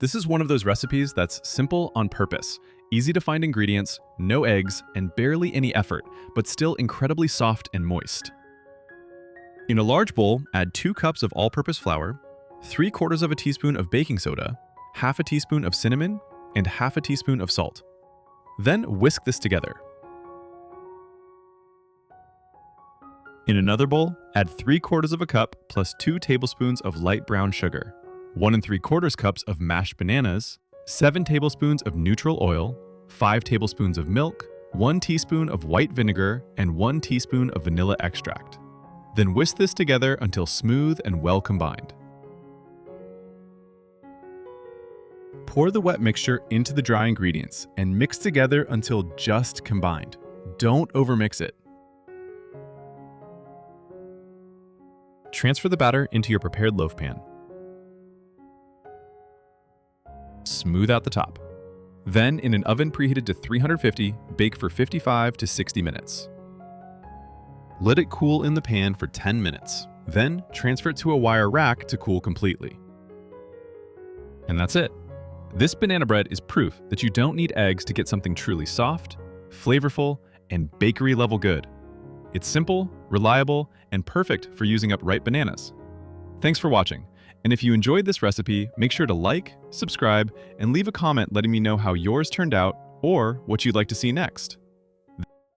This is one of those recipes that's simple on purpose, easy to find ingredients, no eggs, and barely any effort, but still incredibly soft and moist. In a large bowl, add 2 cups of all-purpose flour, 3/4 of a teaspoon of baking soda, half a teaspoon of cinnamon, and half a teaspoon of salt. Then whisk this together. In another bowl, add 3/4 of a cup plus 2 tablespoons of light brown sugar, 1 3/4 cups of mashed bananas, 7 tablespoons of neutral oil, 5 tablespoons of milk, 1 teaspoon of white vinegar, and 1 teaspoon of vanilla extract. Then whisk this together until smooth and well combined. Pour the wet mixture into the dry ingredients and mix together until just combined. Don't overmix it. Transfer the batter into your prepared loaf pan. Smooth out the top. Then, in an oven preheated to 350, bake for 55 to 60 minutes. Let it cool in the pan for 10 minutes. Then, transfer it to a wire rack to cool completely. And that's it. This banana bread is proof that you don't need eggs to get something truly soft, flavorful, and bakery-level good. It's simple, reliable, and perfect for using up ripe bananas. Thanks for watching. And if you enjoyed this recipe, make sure to like, subscribe, and leave a comment letting me know how yours turned out or what you'd like to see next.